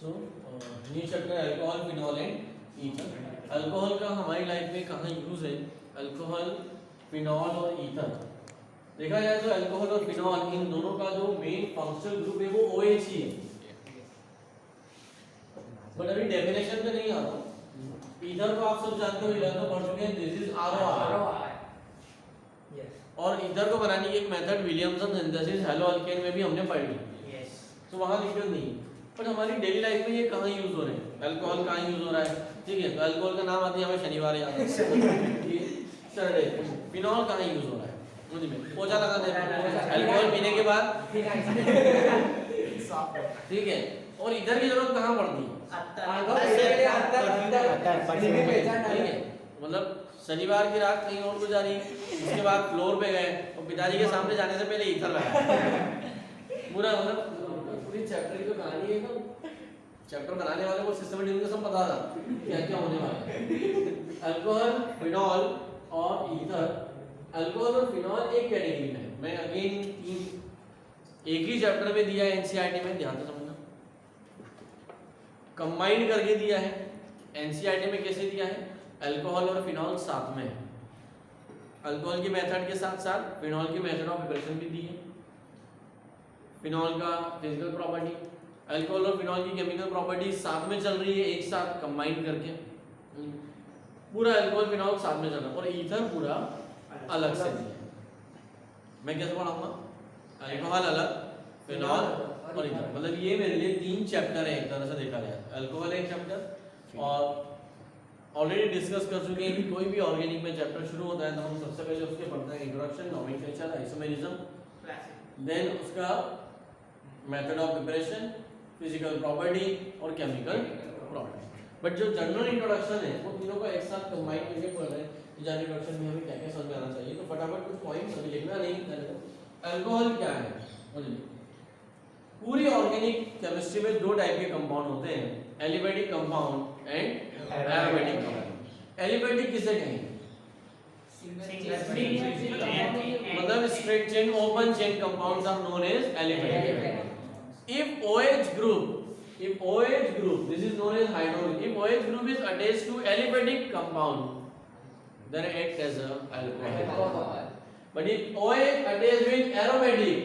So new chapter alcohol, phenol and ether. Alcohol का हमारी life में कहाँ यूज है? अल्कोहल, फिनॉल और ईथर। देखा जाए तो अल्कोहल और फिनॉल इन दोनों का जो मेन फंक्शनल ग्रुप है वो OH ही है। बट अभी डेफिनेशन पे नहीं आता। ईथर को आप सब जानते हो, 11 पढ़ चुके हैं, दिस इज ROR। और ईथर को बनाने की एक method Williamson synthesis hello alkane में भी हमने पढ़ ली। तो वहां दिक्कत नहीं। बट हमारी डेली लाइफ में ये कहाँ यूज हो रहे हैं? अल्कोहल कहाँ यूज हो रहा है? ठीक है, तो अल्कोहल का नाम आते हैं हमें शनिवार याद आता है, सैटरडे। फिनॉल कहाँ यूज हो रहा है? मुझे में पोछा लगाते हैं अल्कोहल पीने के बाद, ठीक है। और इधर की जरूरत कहाँ पड़ती है? ठीक है, मतलब शनिवार की रात कहीं और गुजारी, उसके बाद फ्लोर पे गए और पिताजी के सामने जाने से पहले ईथर लगाया। पूरा मतलब पूरी चैप्टर की जो कहानी है ना, चैप्टर बनाने वाले को सिस्टमेटिक उनको सब पता था क्या क्या होने वाला है। अल्कोहल, फिनॉल और ईथर। अल्कोहल और फिनॉल एक कैटेगरी में है। मैं अगेन एक ही चैप्टर में दिया है एनसीईआरटी में, ध्यान से समझना। कंबाइन करके दिया है एनसीईआरटी में। कैसे दिया है? अल्कोहल और फिनॉल साथ में है। अल्कोहल की मेथड के साथ साथ फिनॉल की मेथड ऑफ प्रिपरेशन भी दी है। फिनॉल का फिजिकल प्रॉपर्टी, अल्कोहल और फिनॉल की केमिकल प्रॉपर्टी साथ में चल रही है, एक साथ कंबाइन करके। पूरा अल्कोहल फिनॉल साथ में चल रहा है और ईथर पूरा अलग से दिया है। मैं कैसे पढ़ाऊंगा? अल्कोहल अलग, फिनॉल और ईथर। मतलब ये मेरे लिए 3 चैप्टर है एक तरह से देखा जाए। अल्कोहल एक चैप्टर, और ऑलरेडी डिस्कस कर चुके हैं कि कोई भी ऑर्गेनिक में चैप्टर शुरू होता है तो हम सबसे पहले उसके पढ़ते हैं इंट्रोडक्शन, नोमेनक्लेचर, आइसोमेरिज्म, देन उसका method of preparation, physical property और केमिकल प्रॉपर्टी। बट जो जनरल इंट्रोडक्शन है वो तीनों को एक साथ कंबाइन करके पढ़ रहे हैं कि जनरल इंट्रोडक्शन में हमें क्या क्या समझ में आना चाहिए। तो फटाफट कुछ पॉइंट्स अभी लिखना नहीं। अल्कोहल क्या है? पूरी ऑर्गेनिक केमिस्ट्री में 2 टाइप के कंपाउंड होते हैं, aliphatic compound and aromatic compound. Aliphatic किसे कहेंगे? मतलब straight chain, open chain compounds are known as aliphatic. If OH group, this is known as hydrogen. If OH group is attached to aliphatic compound, then it acts as a alcohol. But if OH attached with aromatic,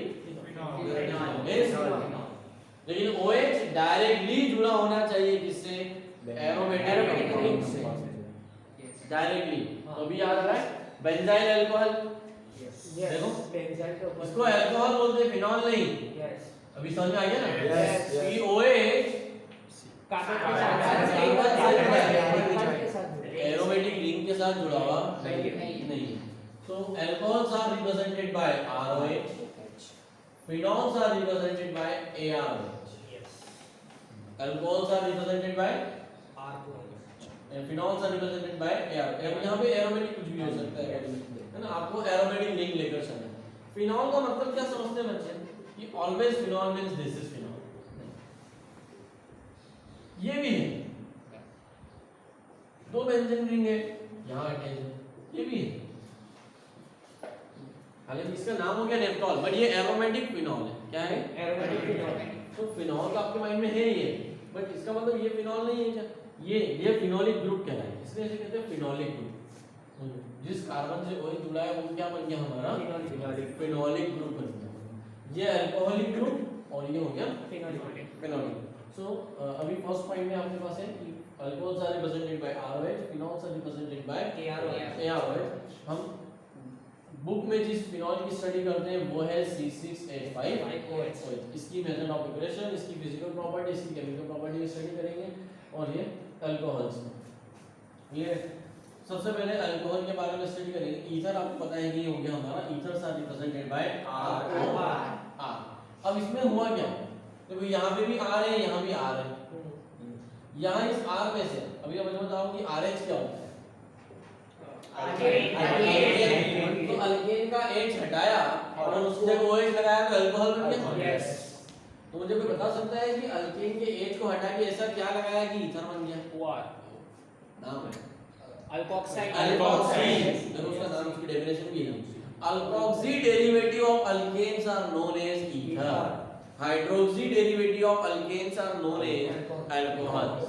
लेकिन OH directly जुड़ा होना चाहिए किससे? Aromatic compound से directly. तो अभी याद आ रहा है बेंजाइल अल्कोहल। देखो इसको अल्कोहल बोलते हैं, फिनॉल नहीं। अभी समझ में आ गया ना? कि OH एरोमेटिक रिंग के साथ जुड़ा हुआ नहीं। So alcohols are represented by ROH, phenols are represented by AROH. Alcohols are represented by ROH and phenols are represented by AROH. यहाँ पे एरोमेटिक कुछ भी हो सकता है ना? आपको एरोमेटिक रिंग लेकर चलना है। फिनॉल का मतलब क्या समझते हैं बच्चे? कि always phenol means this is phenol. ये भी है, 2 बेंजीन रिंग है यहाँ अटैच है, ये भी है। हालांकि इसका नाम हो गया नेफ्टॉल, बट ये एरोमेटिक फिनॉल है। क्या है? Aromatic phenol. तो फिनॉल तो आपके माइंड में है ही है, बट इसका मतलब ये फिनॉल नहीं है क्या? ये फिनोलिक ग्रुप कहलाएगा, इसलिए इसे कहते हैं फिनोलिक ग्रुप। जिस कार्बन से OH जुड़ा है वो क्या बन गया हमारा? फिनोलिक ग्रुप बन गया। ये अल्कोहलिक ग्रुप और ये हो गया फिनोलिक। सो अभी फर्स्ट पॉइंट में आपके पास है कि alcohols are represented by ROH, phenols are represented by AROH। हम बुक में जिस फिनॉल की स्टडी करते हैं वो है C6H5OH। इसकी मेथड ऑफ प्रिपरेशन, इसकी फिजिकल प्रॉपर्टी, इसकी केमिकल प्रॉपर्टी की स्टडी करेंगे। और ये अल्कोहल्स में ये सबसे पहले अल्कोहल के बारे में स्टडी करेंगे। ईथर आपको पता है कि ये हो गया हमारा, ethers are represented by ROR। अब इसमें हुआ क्या? तो यहाँ पे भी R है, यहाँ भी R है। यहाँ इस R में से अभी मैं बताऊं कि RH क्या होता है? तो अल्केन का H हटाया और उसकी जगह OH लगाया तो अल्कोहल बन गया। तो मुझे कोई बता सकता है कि अल्केन के H को हटा के ऐसा क्या लगाया कि ईथर बन गया? नाम है अल्कोक्साइड। देखो उसका नाम, उसकी डेफिनेशन भी है। Alkoxy derivative of alkanes are known as ether. Hydroxy derivative of alkanes are known as alcohols,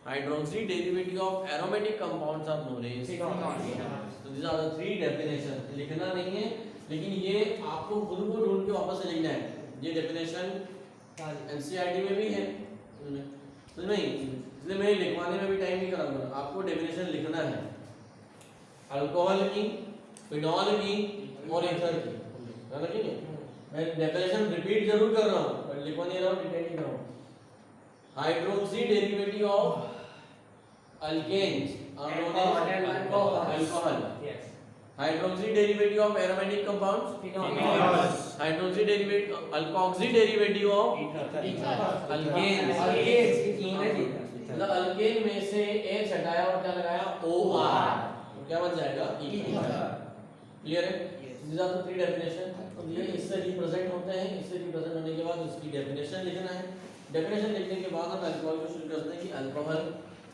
hydroxy derivative of aromatic compounds are known as phenols. तो this are the three definition, लिखना नहीं है लेकिन ये आपको खुद को ढूंढ के वापस से लिखना है। ये डेफिनेशन एनसीईआरटी में भी है, समझ में? इसलिए मैं लिखवाने में भी टाइम नहीं कराऊंगा, आपको डेफिनेशन लिखना है अल्कोहल की, फिनॉल की और ईथर की, ध्यान रखिए। मैं डेफिनेशन रिपीट जरूर कर रहा हूँ पर लिखवा नहीं रहा हूँ, रिपीट नहीं कर रहा हूँ। Hydroxy derivative of alkanes are known as alcohol, hydroxy derivative of aromatic compounds phenols, hydroxy derivative alkoxy derivative of alkanes, मतलब अल्केन में से H हटाया और क्या लगाया OR, तो क्या बन जाएगा ईथर। क्लियर है? These are the three definition। तो ये इससे रिप्रेजेंट होते हैं, इससे रिप्रेजेंट होने के बाद उसकी डेफिनेशन लिखना है। डेफिनेशन लिखने के बाद हम अल्कोहल को शुरू करते हैं कि अल्कोहल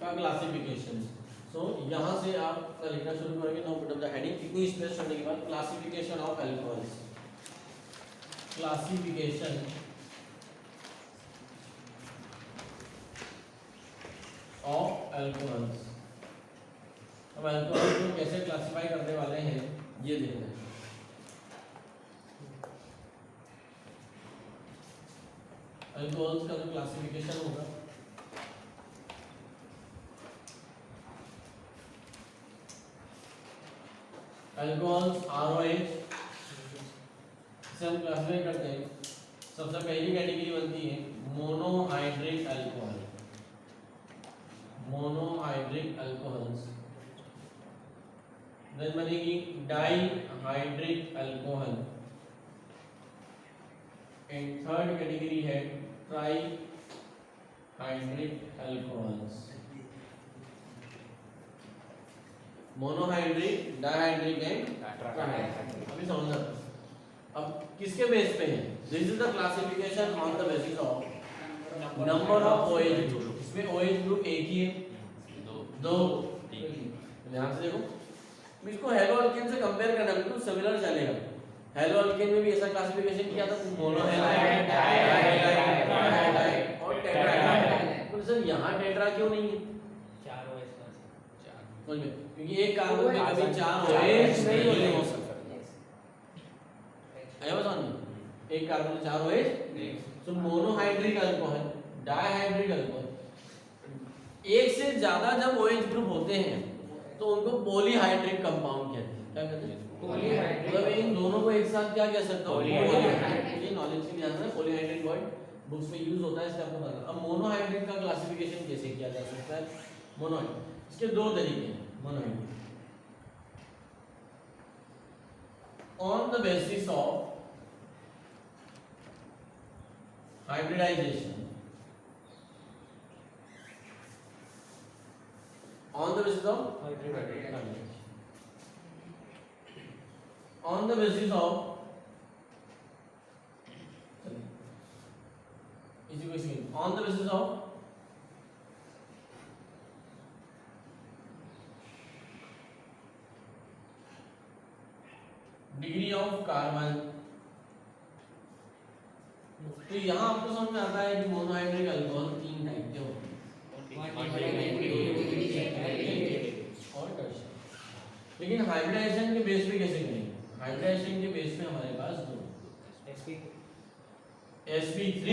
का क्लासिफिकेशन। सो यहाँ से आप लिखना शुरू करेंगे, know put up the heading, इतनी स्पेस छोड़ने के बाद classification of alcohols, classification of alcohols. अब अल्कोहल को कैसे क्लासिफाई करने वाले हैं ये देखना है। अल्कोहल्स का जो क्लासिफिकेशन होगा, अल्कोहल्स ROH से हम क्लासिफाई करते हैं। सबसे पहली कैटेगरी बनती है monohydric alcohol, monohydric alcohols. Then बनेगी dihydric alcohol, and third category है trihydric alcohols. Monohydric, dihydric and trihydric. अभी समझना, अब किसके बेस पे है? This is the classification on the basis of number of OH group. इसमें OH ग्रुप एक ही है, दो, ध्यान से देखो। इसको हेलो अल्केन से कंपेयर करना बिल्कुल सिमिलर चलेगा। हेलो अल्केन में भी ऐसा क्लासिफिकेशन किया था, मोनोहाइड्राइड, डाइहाइड्राइड और टेट्राहाइड्राइड। तो सर यहाँ टेट्रा क्यों नहीं है? चार OH समझ में, क्योंकि एक कार्बन में कभी चार OH नहीं हो सकता। आया बताओ, एक कार्बन में चार OH नहीं। तो मोनोहाइड्रिक अल्कोहल, डाइहाइड्रिक अल्कोहल, एक से ज्यादा जब OH ग्रुप होते हैं तो उनको पॉलीहाइड्रिक कंपाउंड कहते हैं। क्या कहते हैं? पॉलीहाइड्रिक। मतलब इन दोनों को एक साथ क्या कह सकता हूं? पॉलीहाइड्रिक। ये नॉलेज के लिए ध्यान रखना, पॉलीहाइड्रिक वर्ड बुक्स में यूज होता है, इसलिए आपको पता। अब मोनोहाइड्रिक का क्लासिफिकेशन कैसे किया जा सकता है? मोनोहाइड्रिक इसके दो तरीके हैं। Monohydric on the basis of hybridization, on the basis of hybridization, on the basis of on the basis of degree of carbon। तो यहाँ आपको समझ में आता है कि मोनोहाइड्रिक अल्कोहल तीन टाइप के होते हैं और टर्शियरी। लेकिन हाइब्रिडाइजेशन के बेस पे कैसे करेंगे? हाइब्रिडाइजेशन के बेस पे हमारे पास दो, sp3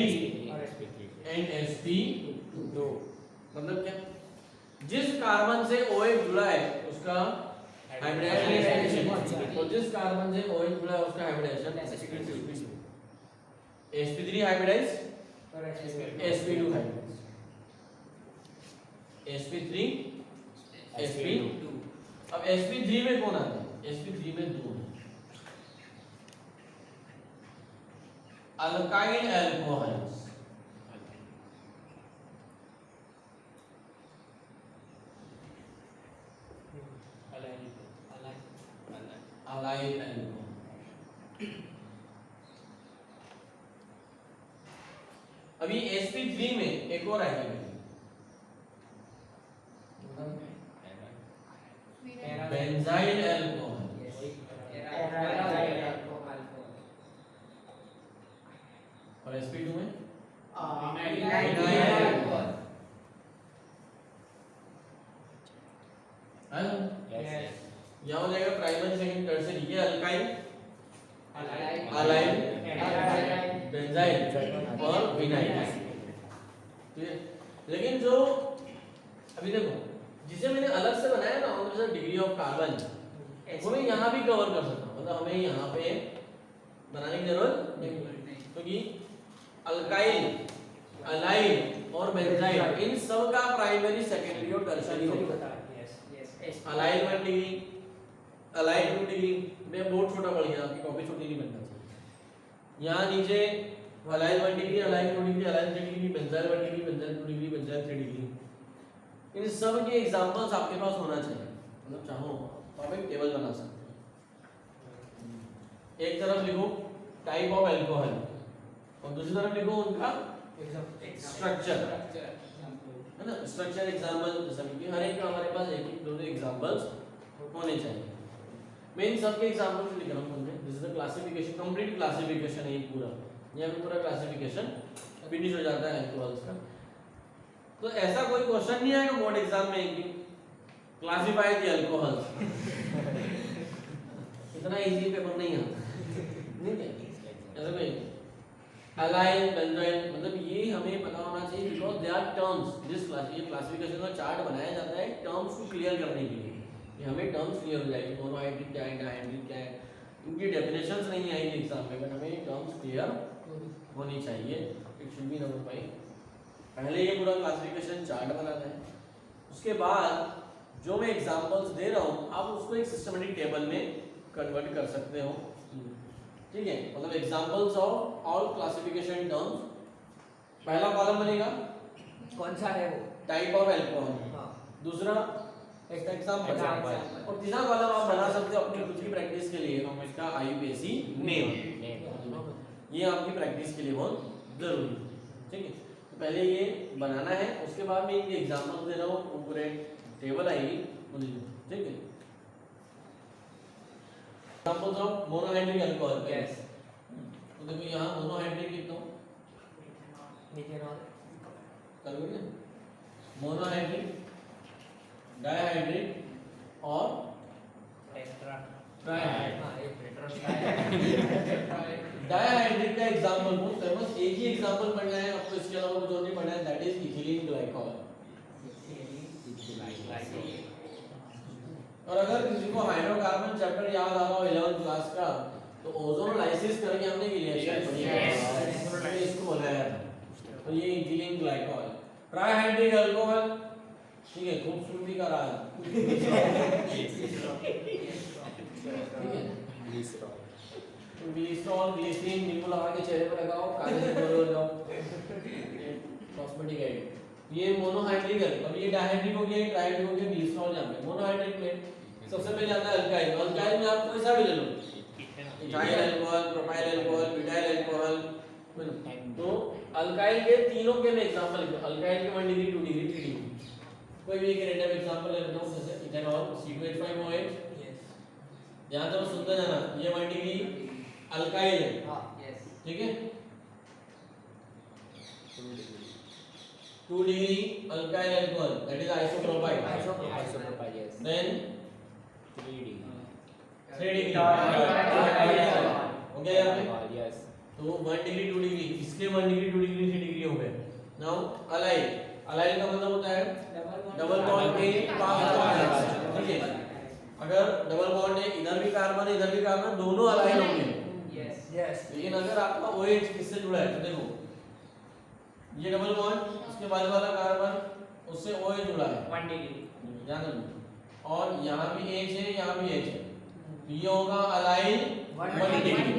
एंड sp2। मतलब क्या? जिस कार्बन से OH जुड़ा है उसका हाइब्रिडाइजेशन, और जिस कार्बन से OH जुड़ा है उसका हाइब्रिडाइजेशन sp3 हाइब्रिडाइज और sp2 हाइब्रिडाइज, sp3 sp2। अब sp3 में कौन आता है? sp3 में दो है, अल्काइल अल्कोहल्स, अलाइल अल्कोहल। अभी sp3 में एक और आएगी बेंजाइल अल्कोहल। और sp2 में यहाँ हो जाएगा प्राइमरी सेकेंडरी टर्शियरी। ये अल्काइल, अलाइल, बेंजाइल और विनाइल। ठीक है, लेकिन जो अभी देखो जिसे मैंने अलग से बनाया ना उनमें डिग्री ऑफ कार्बन वो मैं यहाँ भी कवर कर सकता हूँ, मतलब हमें यहाँ पे बनाने की जरूरत नहीं, क्योंकि अल्काइल, अलाइल और बेंजाइल इन सब का प्राइमरी सेकेंडरी और टर्शियरी होता है। अलाइल 1 डिग्री, अलाइल 2 डिग्री, मैं बहुत छोटा पड़ गया, आपकी कॉपी छोटी नहीं बनना चाहिए। यहाँ नीचे allyl 1 degree, allyl 2 degree, allyl 3 degree, benzyl 1 degree, benzyl 2 degree, benzyl 3 degree, इन सब के एग्जांपल्स आपके पास होना चाहिए। मतलब चाहो तो आप एक टेबल बना सकते हो। एक तरफ लिखो टाइप ऑफ अल्कोहल और दूसरी तरफ लिखो उनका स्ट्रक्चर, है ना, स्ट्रक्चर एग्जांपल, जैसा कि हर एक का हमारे पास एक एक दो एग्जांपल्स होने चाहिए। मैं इन सब के एग्जांपल्स लिख रहा हूं तुमने, this is the classification, complete classification है ये पूरा, यहाँ पे पूरा क्लासिफिकेशन फिनिश हो जाता है अल्कोहल्स का। तो ऐसा कोई क्वेश्चन नहीं आएगा बोर्ड एग्जाम में कि क्लासिफाई द अल्कोहल्स इतना इजी पेपर नहीं आता, नहीं है ऐसा कोई अलाइल, बेंजाइल, मतलब ये हमें पता होना चाहिए because they are terms. This classification का चार्ट बनाया जाता है टर्म्स को क्लियर करने के लिए, कि हमें टर्म्स क्लियर हो जाएगी, मोनोहाइड्रिक क्या है, डायहाइड्रिक क्या है, इनकी डेफिनेशंस नहीं आएंगी एग्जाम में, बट हमें टर्म्स क्लियर होनी चाहिए। It should be number 5। पहले ये पूरा क्लासिफिकेशन चार्ट बनाना है, उसके बाद जो मैं एग्जांपल्स दे रहा हूँ आप उसको एक सिस्टमैटिक टेबल में कन्वर्ट कर सकते हो। ठीक है, मतलब examples of all classification terms. पहला कॉलम बनेगा कौन सा है वो, टाइप ऑफ अल्कोहल, दूसरा एग्जांपल, और तीसरा कॉलम आप बना सकते हो अपनी खुद की प्रैक्टिस के लिए, हम इसका आईयूपीएसी नेम, ये आपकी प्रैक्टिस के लिए बहुत जरूरी है। ठीक है, तो पहले ये बनाना है, उसके बाद मैं इनके एग्जांपल दे रहा हूँ, पूरे टेबल आएगी। ठीक है, examples of monohydric alcohol. Yes, तो देखो यहाँ मोनोहाइड्रिक लिखता हूँ, करोगे मोनोहाइड्रिक, डायहाइड्रिक और डायहाइड्रिक का एग्जांपल बहुत फेमस, एक ही एग्जांपल पढ़ना है आपको, इसके अलावा कुछ और नहीं पढ़ना है, दैट इज इथिलीन ग्लाइकॉल। और अगर किसी को हाइड्रोकार्बन चैप्टर याद आ रहा हो 11th क्लास का, तो ओजोन लाइसिस करके हमने रिएक्शन पढ़ी है, इसको बनाया था। तो ये इथिलीन ग्लाइकॉल, ट्राइहाइड्रिक अल्कोहल, ठीक है, खूबसूरती का राज, ठीक है, ग्लिसरॉल, ग्लिसरीन नींबू लगा के चेहरे पर लगाओ, काले से गोरे हो जाओ, कॉस्मेटिक एड। ये मोनोहाइड्रिक है, अब ये डायहाइड्रिक हो गया, ट्राइहाइड्रिक हो गया, ग्लिसरॉल यहाँ पे। मोनोहाइड्रिक में सबसे पहले आता है अल्काइल, अल्काइल में आप कोई सा भी ले लो, ethyl alcohol, propyl alcohol, butyl alcohol. तो अल्काइल के तीनों के मैं एग्जांपल लिखता हूं, अल्काइल के 1 डिग्री, 2 डिग्री, 3 डिग्री, कोई भी एक रैंडम एग्जांपल ले लेता हूं, जैसे इथेनॉल C2H5OH, यहां तो सुनते जाना, ये 1 डिग्री अल्काइल है, ठीक है, 2 degree alkyl alcohol, that is isopropyl, then 3 degree हो गया यहाँ पे। तो 1 डिग्री, 2 डिग्री, इसके 1 डिग्री, 2 डिग्री, 3 डिग्री हो गए। नाउ अलाइल, अलाइल का मतलब होता है डबल बॉन्ड के पास, ठीक है, अगर डबल बॉन्ड है, इधर भी कार्बन है, इधर भी कार्बन, दोनों अलाइल होंगे। लेकिन अगर आपका OH किससे जुड़ा है, तो देखो ये डबल बॉन्ड, उसके बाजू वाला कार्बन उससे OH जुड़ा है 1 डिग्री, ध्यान रखना, और यहाँ भी H है, यहाँ भी H है, तो ये होगा अलाइल 1 डिग्री,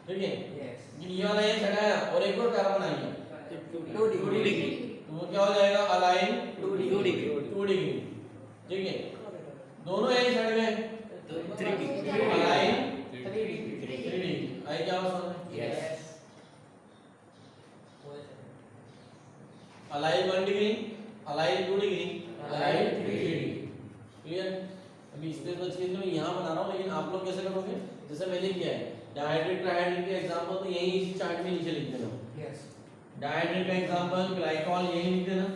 ठीक है। ये वाला H हटाया और एक और कार्बन आ गया 2 डिग्री, तो वो क्या हो जाएगा, अलाइल 2 डिग्री, 2 डिग्री, ठीक है, दोनों H हट गए, 3 डिग्री, अलाइल 3 डिग्री, आई क्या समझ में? Yes, allyl 1 degree, allyl 2 degree, allyl 3 degree, clear. अभी स्पेस बच के मैं यहाँ बना रहा हूँ, लेकिन आप लोग कैसे करोगे, जैसे मैंने किया है, डायहाइड्रेट ट्राइहाइड्रेट के एग्जांपल तो यही इसी चार्ट में नीचे लिख देना। यस डायहाइड्रेट का एग्जांपल ग्लाइकॉल यही लिख देना,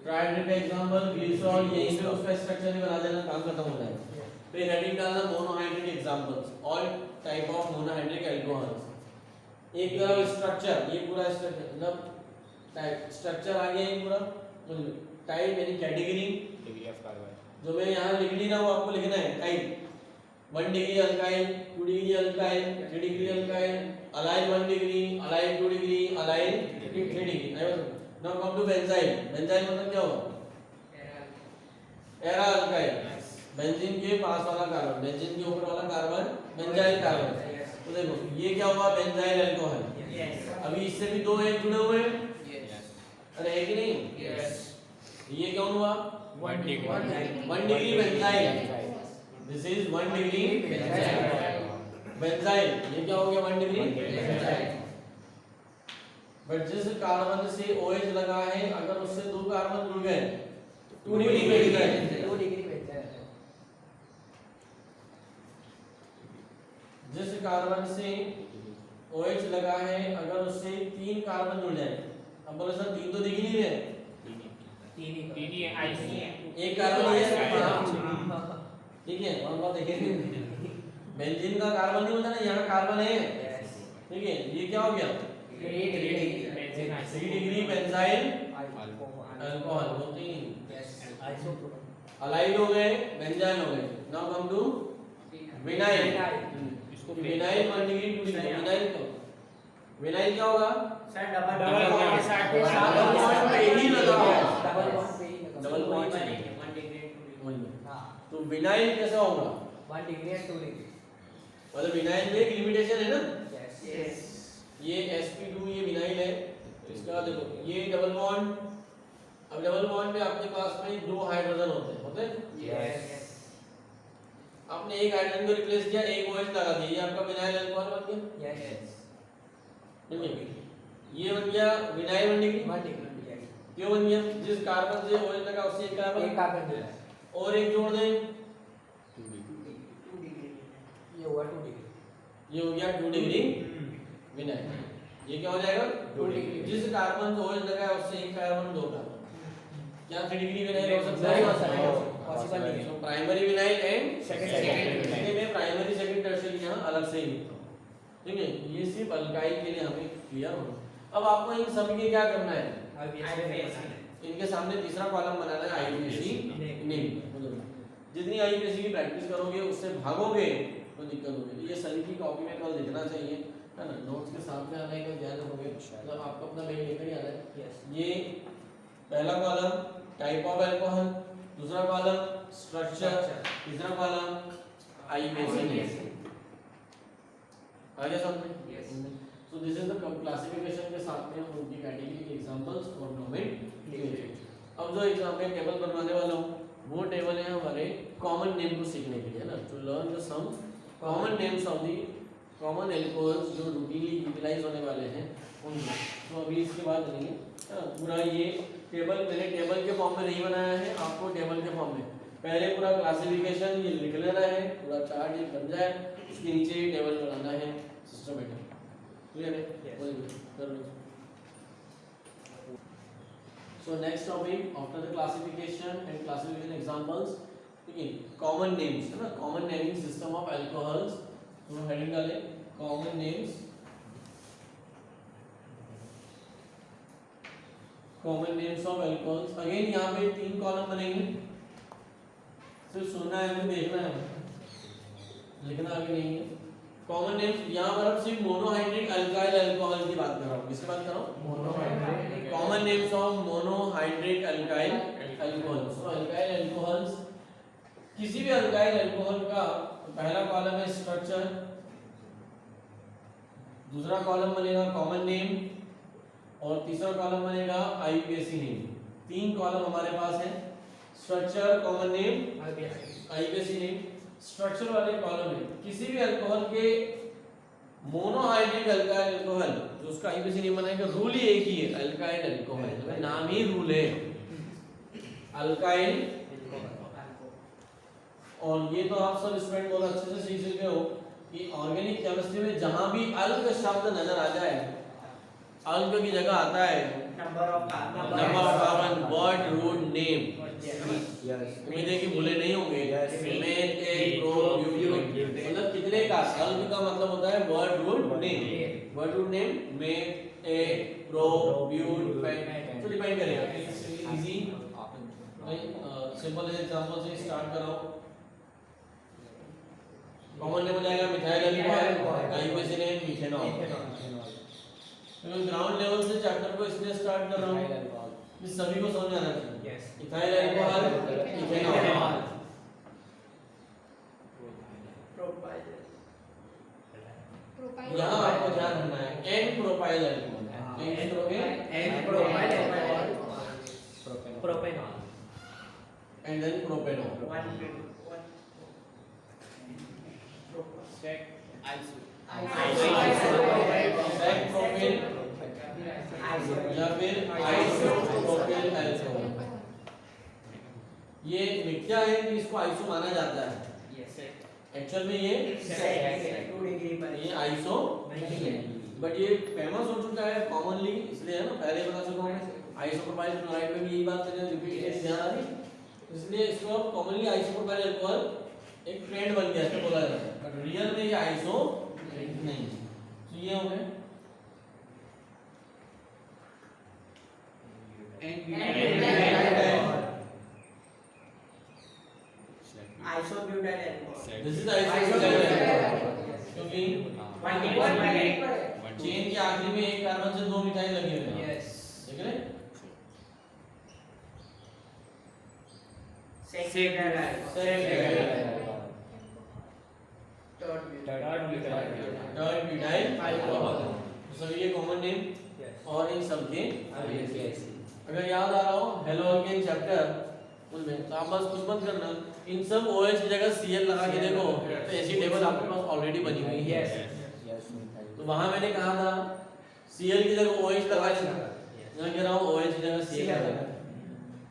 ट्राइहाइड्रेट का एग्जांपल ग्लिसरॉल यही पे उसका स्ट्रक्चर ही बना देना, काम खत्म हो जाएगा। फिर हेडिंग डालना monohydric examples, all type of monohydric alcohols. एक तरफ स्ट्रक्चर, ये पूरा स्ट्रक्चर मतलब टाइप स्ट्रक्चर आ गया, ये पूरा टाइप यानी कैटेगरी डिग्री ऑफ कार्बन। जो मैं यहाँ लिख नहीं रहा हूँ आपको लिखना है type 1 degree alkyl, 2 degree alkyl, 3 degree alkyl, allyl 1 degree, allyl 2 degree, allyl 3 degree. Now come to benzyl. Benzyl मतलब क्या हुआ? एरा अल्काइल, बेंजीन के पास वाला कार्बन, बेंजीन के ऊपर वाला कार्बन बेंजाइल कार्बन। तो देखो ये क्या हुआ? Benzyl alcohol. अभी इससे भी दो एक जुड़े हुए हैं, अरे है कि नहीं? ये क्या हुआ? 1 degree 1 degree benzyl, this is 1 degree benzyl. ये क्या हो गया? 1 डिग्री बेंजाइल। बट जिस कार्बन से OH लगा है अगर उससे दो कार्बन जुड़ गए 2 डिग्री बेंजाइल। 2 degree benzyl. जिस कार्बन से OH लगा है अगर उससे 3 कार्बन जुड़ जाए, अब बोलो सर 3 तो दिख ही नहीं रहे, 3 ही आईसी है। एक कार्बन ये है, ठीक है। और बात देखिए बेंजीन का कार्बन नहीं होता ना, यहाँ कार्बन है, ठीक है। ये क्या हो गया? 3 डिग्री बेंजाइल अल्कोहल होते ही अलाइल हो गए, बेंजाइल हो गए। Now come to vinyl. इसको विनाइल 1 डिग्री 2 डिग्री। विनाइल को विनाइल क्या होगा? सर डबल बॉन्ड के साथ डबल बॉन्ड पे ही लगा हुआ है, डबल बॉन्ड पे ही लगा। डबल बॉन्ड बनेंगे 1 डिग्री 2 डिग्री। हां तो विनाइल कैसा होगा? 1 डिग्री और 2 डिग्री। मतलब विनाइल में एक लिमिटेशन है ना, यस ये sp2 ये विनाइल है। इसका देखो ये डबल बॉन्ड, अब डबल बॉन्ड पे आपके पास में 2 हाइड्रोजन होते हैं। यस आपने एक हाइड्रोजन को रिप्लेस किया, एक OH लगा दिया, ये आपका विनाइल अल्कोहल बन गया। यस ठीक है, ये बन गया विनाइल 1 डिग्री। 1 degree yes. क्यों बन गया? जिस कार्बन से OH लगा उससे एक कार्बन दिया और एक जोड़ दें, 2 डिग्री। ये हुआ 2 डिग्री। ये हो गया 2 डिग्री विनाइल। ये क्या हो जाएगा? 2 डिग्री। जिस कार्बन से OH लगा है उससे एक कार्बन दो कार्बन, क्या 3 डिग्री विनाइल हो सकता नहीं हो है? सकता, पॉसिबल नहीं है। तो प्राइमरी विनाइल एंड सेकेंडरी। इसलिए मैं प्राइमरी सेकंड टर्शियरी यहाँ अलग से ही लिखता हूँ, ठीक है। ये सिर्फ अल्काइल के लिए हमें क्लियर हो। अब आपको इन सभी के क्या करना है? इनके सामने तीसरा कॉलम बनाना है IUPAC नेम। जितनी IUPAC की प्रैक्टिस करोगे उससे भागोगे तो दिक्कत होगी। तो ये सभी की कॉपी में कल लिखना चाहिए, है ना। नोट्स के साथ में आने का ध्यान रखोगे, मतलब आपको अपना बैग लेकर ही आना है। ये पहला कॉलम टाइप ऑफ अल्कोहल, दूसरा कॉलम स्ट्रक्चर, तीसरा कॉलम IUPAC नेम। आगे समझे? So this is the classification के साथ में हम उनकी कैटेगरी के एग्जांपल्स और नोमेनक्लेचर। अब जो एग्जांपल टेबल बनवाने वाला हूँ वो टेबल है हमारे कॉमन नेम को सीखने के लिए, है ना। To learn the some common names of the common alcohols जो रूटीनली यूटिलाइज होने वाले हैं उनके। तो अभी इसके बाद चलेंगे, है ना। पूरा ये टेबल मैंने टेबल के फॉर्म में नहीं बनाया है, आपको टेबल के फॉर्म में पहले पूरा क्लासिफिकेशन ये लिख लेना है, पूरा चार्ट ये बन जाए, उसके नीचे ये टेबल बनाना है सिस्टमेटिक। क्लियर है? So next topic after the classification and classification examples, ठीक है, common names, है ना। common naming system of alcohols, तो हेडिंग डालें common names, common names of alcohols। Again यहाँ पे 3 कॉलम बनेंगे, सिर्फ सुनना है तो देखना है, लिखना आगे नहीं है। कॉमन नेम्स यहाँ पर अब सिर्फ मोनोहाइड्रिक अल्काइल अल्कोहल की बात कर रहा हूँ। किसकी बात कर रहा हूँ? Monohydric. Common names of monohydric alkyl alcohols. तो अल्काइल अल्कोहल्स, किसी भी अल्काइल अल्कोहल का पहला कॉलम है स्ट्रक्चर, दूसरा कॉलम बनेगा कॉमन नेम और तीसरा कॉलम बनेगा IUPAC नेम। 3 कॉलम हमारे पास है, structure, common name, IUPAC name. Structure वाले कॉलम में किसी भी अल्कोहल के मोनोहाइड्रिक अल्काइल अल्कोहल जो उसका IUPAC नेम बनाएगा, रूल ही एक ही है, अल्काइल अल्कोहल, नाम ही रूल है अल्काइल। और ये तो आप सब स्टूडेंट बहुत अच्छे से सीख चुके हो कि ऑर्गेनिक केमिस्ट्री में जहां भी अल्क शब्द नजर आ जाए, अल्क की जगह आता है number of carbon, word, root, name. Yes. उम्मीद है कि भूले नहीं होंगे। Yes. मेथ, एग, प्रो, ब्यूट, मतलब कितने का? अल्क का मतलब होता है word, root, name. Word, root, name, meth, egg, pro, ब्यूट, paint, तो डिपेंड करेगा। इजी सिंपल एग्जांपल से स्टार्ट कराओ। कॉमन नेम हो जाएगा methyl alcohol, IUPAC name methanol. तो ग्राउंड लेवल से चैप्टर को इसलिए स्टार्ट कर रहा हूं कि सभी को समझ आना चाहिए। इथाइल अल्कोहल, इथेनॉल, यहाँ आपको ध्यान रखना है एन प्रोपाइल अल्कोहल। यूज करोगे N propyl Propanol. And then propanol. Propane या फिर आइसोप्रोपिल अल्कोहल। ये क्या है कि इसको आइसो माना जाता है, एक्चुअल में ये आइसो बट ये फेमस हो चुका है कॉमनली, इसलिए है ना, पहले बता चुका हूं। आइसोप्रोपाइल क्लोराइड में भी यही बात करें, रिपीट ध्यान आ रही, इसलिए इसको कॉमनली आइसोप्रोपाइल अल्कोहल एक ट्रेंड बन गया है, बोला जाता है, बट रियल में ये आइसो नहीं। तो ये हो गए दिस इज क्योंकि चेन के आखिरी में एक कार्बन से 2 मिथाइल लगे हुए हैं, ठीक है। थर्ड ब्यूटाइल अल्कोहल, सभी ये कॉमन नेम और इन सब के अगर याद आ रहा हो हेलो अल्केन चैप्टर उनमें, तो आप बस कुछ मत करना, इन सब OH की जगह Cl लगा के देखो तो ऐसी टेबल आपके पास ऑलरेडी बनी हुई है। तो वहां मैंने कहा था Cl की जगह OH लगा देना, यहाँ कह रहा हूँ OH की जगह Cl लगा देना,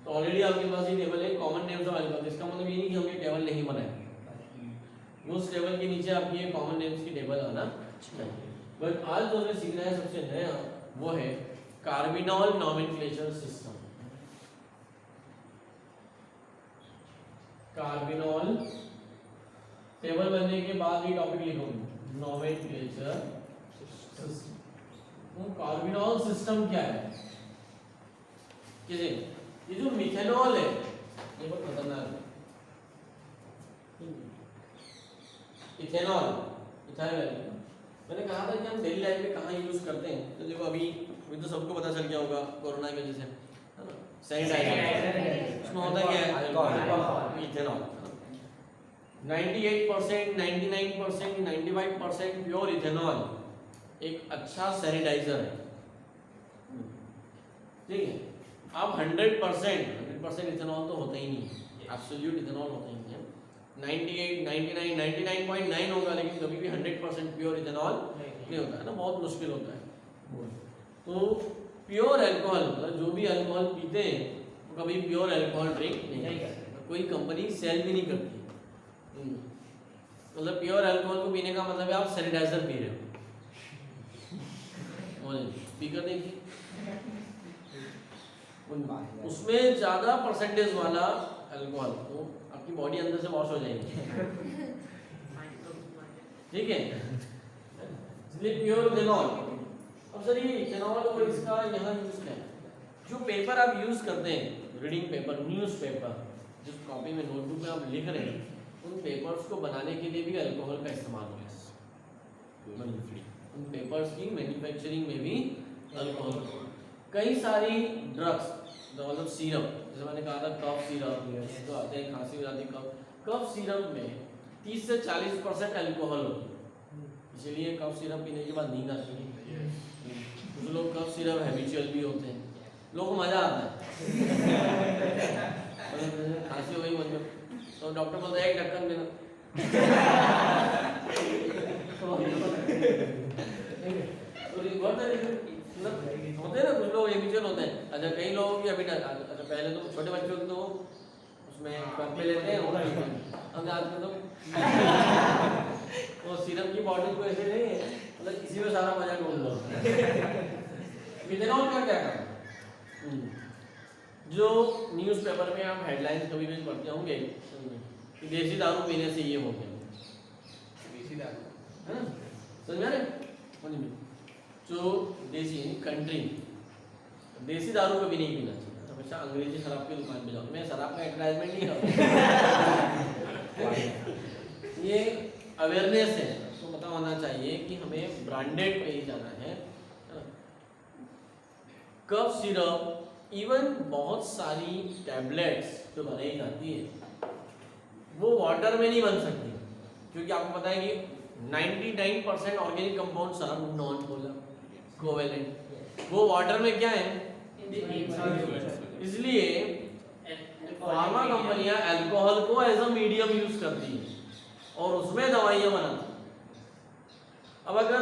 तो ऑलरेडी आपके पास ये टेबल है कॉमन नेम्स ऑफ अल्कोहल। इसका मतलब ये नहीं कि हमने टेबल नहीं बनाया, उस टेबल के नीचे आपकी ये कॉमन नेम्स की टेबल आना चाहिए। बट आज जो हमें सीखना है सबसे नया वो है carbinol nomenclature system. Carbinol table बनने के बाद ही टॉपिक लिखूंगा नॉमेनक्लेचर सिस्टम। कार्बिनॉल सिस्टम क्या है? ये जो मिथेनॉल है ये बहुत खतरनाक है। इथेनॉल, इथाइल, मैंने कहा था कि हम डेली लाइफ में कहाँ यूज करते हैं, तो देखो अभी तो सबको पता चल गया होगा कोरोना की वजह से, है ना, सैनिटाइजर, उसमें होता क्या है अल्कोहल, इथेनॉल। 98%, 99%, 95% प्योर इथेनॉल एक अच्छा सैनिटाइजर है, ठीक है। अब 100% इथेनॉल तो होता ही नहीं है, एब्सोल्यूट इथेनॉल होता ही नहीं है। 98, 99, 99.9 होगा, लेकिन कभी भी 100% प्योर इथेनॉल नहीं होता है ना, बहुत मुश्किल होता है। तो प्योर अल्कोहल मतलब जो भी अल्कोहल पीते हैं वो कभी प्योर अल्कोहल ड्रिंक नहीं करते, कोई कंपनी सेल भी नहीं करती। मतलब प्योर अल्कोहल को पीने का मतलब है आप सैनिटाइजर पी रहे हो, स्पीकर देखिए, उसमें ज्यादा परसेंटेज वाला अल्कोहल तो आपकी बॉडी अंदर से वॉश हो जाएगी, ठीक है, इसलिए प्योर इथेनॉल। अब सर ये इथेनॉल और इसका यहाँ यूज क्या है? जो पेपर आप यूज करते हैं, रीडिंग पेपर, न्यूज़ पेपर, जिस कॉपी में नोटबुक में आप लिख रहे हैं, उन पेपर्स को बनाने के लिए भी अल्कोहल का इस्तेमाल होता है। उन पेपर्स की मैन्युफैक्चरिंग में भी अल्कोहल। कई सारी ड्रग्स मतलब सिरप, जैसे मैंने कहा था कफ सिरप जो आते हैं, खांसी हो जाती है, कफ सिरप में 30 से 40% अल्कोहल होती है, इसीलिए कफ सिरप पीने के बाद नींद आती है। कुछ लोग कफ सिरप हैबिचुअल भी होते हैं, लोगों को मजा आता है, खांसी हो गई मतलब तो डॉक्टर बोलता है एक ढक्कन देना, होते हैं ना कुछ लोग हैबिचुअल होते हैं। अच्छा कई लोगों की अभी अच्छा पहले तो छोटे बच्चों की तो उसमें कप में लेते हैं, हम आजकल तो वो सिरप की बॉटल को ऐसे नहीं है, मतलब इसी में सारा मजा ढूंढ लो। मिथेनॉल का क्या काम है? जो न्यूज़पेपर में आप हेडलाइंस कभी भी पढ़ते होंगे कि देसी दारू पीने से ये हो गया, देसी दारू है ना, समझ में आ रहा है? जो देसी कंट्री देसी दारू कभी नहीं पीना चाहिए, हमेशा अंग्रेजी शराब की दुकान पे जाओ। मैं शराब का एडवर्टाइजमेंट नहीं कर रहा, ये अवेयरनेस है, तो पता होना चाहिए कि हमें ब्रांडेड पे ही जाना है। कफ सिरप, इवन बहुत सारी टैबलेट्स जो बनाई जाती है वो वाटर में नहीं बन सकती, क्योंकि आपको पता है कि 99% organic compounds are non polar covalent. वो वाटर में क्या है? इसलिए फार्मा कंपनियां अल्कोहल को एज अ मीडियम यूज करती है और उसमें दवाइयां बनाती हैं। अब अगर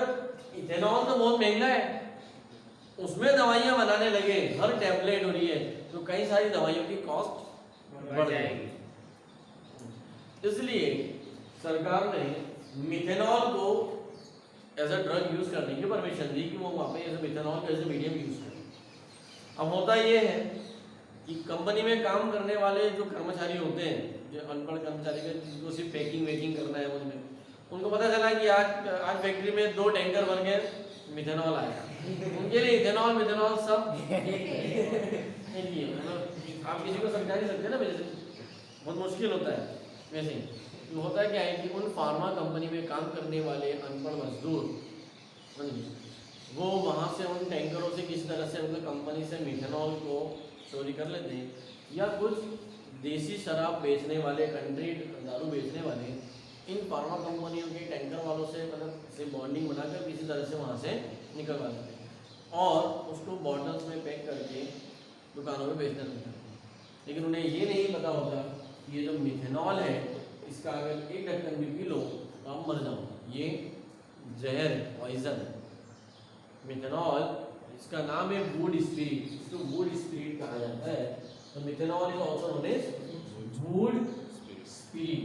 इथेनॉल तो बहुत महंगा है, उसमें दवाइयां बनाने लगे, हर टैबलेट हो रही है, तो कई सारी दवाइयों की कॉस्ट बढ़ जाएगी। इसलिए सरकार ने मिथेनॉल को एज अ ड्रग यूज करने की परमिशन दी कि वो वहाँ पे एज अ मिथेनॉल को एज अ मीडियम यूज करें। अब होता ये है कि कंपनी में काम करने वाले जो कर्मचारी होते हैं, जो अनपढ़ कर्मचारी के जिनको सिर्फ पैकिंग वेकिंग करना है, उसमें उनको पता चला कि आज फैक्ट्री में 2 टैंकर भर के मिथेनॉल आएगा, उनके लिए इथेनॉल मिथेनॉल सब एक ही है। मतलब आप किसी को समझा नहीं सकते ना, वैसे बहुत मुश्किल होता है। वैसे तो होता है क्या है कि उन फार्मा कंपनी में काम करने वाले अनपढ़ मजदूर वो वहाँ से उन टैंकरों से किसी तरह से मतलब कंपनी से मिथेनॉल को चोरी कर लेते हैं, या कुछ देसी शराब बेचने वाले, कंट्री दारू बेचने वाले इन फार्मा कंपनियों के टैंकर वालों से मतलब से बॉन्डिंग बनाकर किसी तरह से वहाँ से निकलवा देते हैं और उसको बॉटल्स में पैक करके दुकानों में बेचने लगते हैं। लेकिन उन्हें ये नहीं पता होता कि ये जो मिथेनॉल है, इसका अगर 1 ढक्कन भी पी लो तो आप मर जाओ, ये जहर पॉइजन है। मिथेनॉल, इसका नाम है वुड स्पिरिट, इसको वुड स्पिरिट कहा जाता है। तो methanol is also known as wood spirit.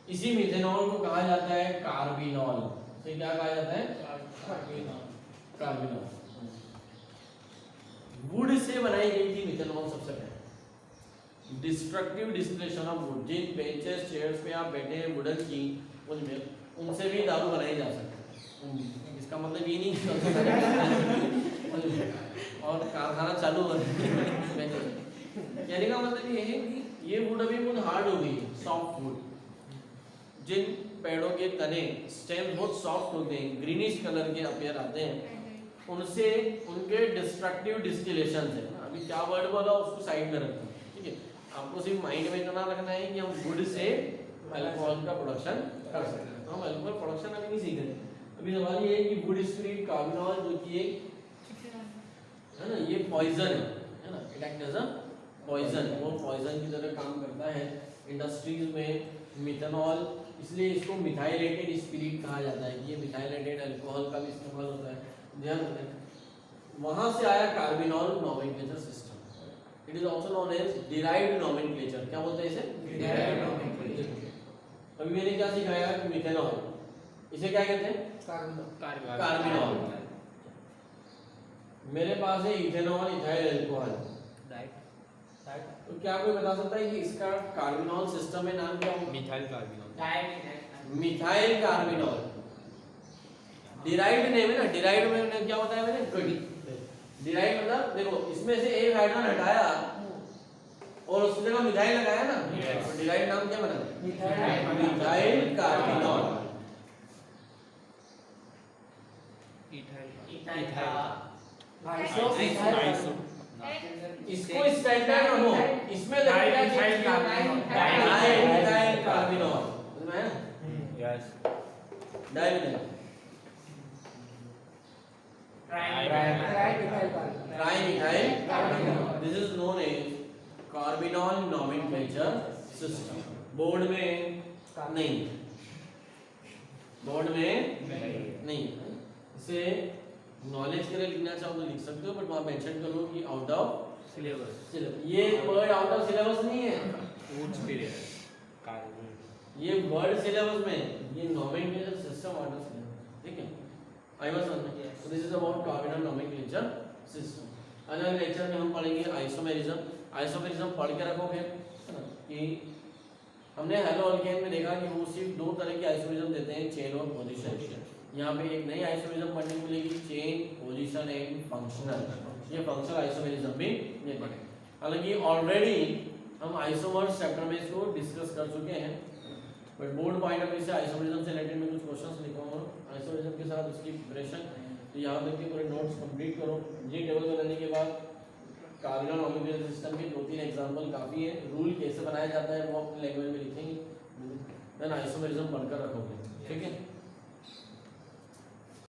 इसी मिथेनॉल को कहा जाता है कार्बिनॉल। तो क्या कहा जाता है? कार्बिनॉल। वुड से बनाई गई थी मिथेनॉल सबसे पहले। डिस्ट्रक्टिव डिस्टिलेशन ऑफ वुड, जिन बेंचेस चेयर्स पे आप बैठे हैं वुडन की, उनमें उनसे भी दारू बनाई जा सकती है। इसका मतलब ये नहीं और कारखाना चालू हो कहने का मतलब ये है कि ये वुड अभी बहुत हार्ड हो गई है, सॉफ्ट वुड। जिन पेड़ों के तने स्टेम बहुत सॉफ्ट होते हैं, ग्रीनिश कलर के अपीयर आते हैं, उनसे उनके डिस्ट्रक्टिव डिस्टिलेशन है ना, अभी क्या वर्ड बोला उसको साइड में रखना, ठीक है। आपको सिर्फ माइंड में इतना रखना है कि हम वुड से अल्कोहल का प्रोडक्शन कर सकते हैं। तो हम अल्कोहल प्रोडक्शन अभी नहीं सीख रहे, अभी सवाल ये है कि वुड स्पिरिट कार्बिनॉल जो कि एक है ना, ये पॉइजन है ना, it act as a poison, वो पॉइजन की तरह काम करता है इंडस्ट्रीज में। मिथेनॉल, इसलिए इसको मिथाइलेटेड स्पिरिट कहा जाता है कि ये मिथाइलेटेड अल्कोहल का भी इस्तेमाल होता है, ध्यान रखें। वहां से आया carbinol nomenclature system. It is also known as derived nomenclature. क्या बोलते हैं इसे? Derived nomenclature. अभी मैंने क्या सिखाया कि मिथेनॉल, इसे क्या कहते हैं? कार्बिनॉल। मेरे पास है इथेनॉल, इथाइल अल्कोहल। तो क्या कोई बता सकता है कि इसका कार्बिनॉल सिस्टम में नाम क्या होगा? Methyl carbinol. Methyl carbinol. Derived name है ना, डिराइव्ड में क्या होता है मैंने? गुड। डिराइव्ड मतलब देखो, इसमें से एक हाइड्रोजन हटाया और उसकी जगह मिथाइल लगाया ना, तो डिराइव्ड नाम क्या बना? Methyl carbinol. इसको स्टैंडर्ड रखो, इसमें लगेगा मिथाइल कार्बिनॉल, समझ में? Yes. Dimethyl, trimethyl carbinol. This is known as carbinol nomenclature system. Board में नहीं, बोर्ड में नहीं। इसे नॉलेज के लिए लिखना चाहो तो लिख सकते हो, बट वहां मेंशन कर लो कि आउट ऑफ सिलेबस। ये वर्ड आउट ऑफ सिलेबस नहीं है, वुड स्पिरिट कार्बिनॉल, ये वर्ड सिलेबस में ये नोमेनक्लेचर सिस्टम ऑर्डर सिलेबस, ठीक है। आई वाज समझ में। So this is about cardinal nomenclature system. अगले लेक्चर में हम पढ़ेंगे आइसोमेरिज्म। आइसोमेरिज्म पढ़ के रखोगे है ना कि हमने हेलो अल्केन में देखा कि वो सिर्फ दो तरह के आइसोमेरिज्म देते हैं, चेन और पोजीशन। यहाँ पे एक नई आइसोमेरिज्म पढ़ने को मिलेगी, चेन, पोजीशन एंड फंक्शनल। ये फंक्शनल आइसोमेरिज्म भी नहीं पढ़े। हालांकि ऑलरेडी हम आइसोमर्स चैप्टर में इसको डिस्कस कर चुके हैं, but board point of view से आइसोमेरिज्म से रिलेटेड में कुछ क्वेश्चंस लिखूंगा आइसोमेरिज्म के साथ उसकी प्रिपरेशन। तो यहाँ तक के पूरे नोट्स कंप्लीट करो। ये टेबल बनाने के बाद कार्डिनल नोमेनक्लेचर सिस्टम के 2-3 एग्जांपल काफ़ी है। रूल कैसे बनाया जाता है वो अपनी लैंग्वेज में लिखेंगे, देन आइसोमेरिज्म पढ़कर रखोगे, ठीक है।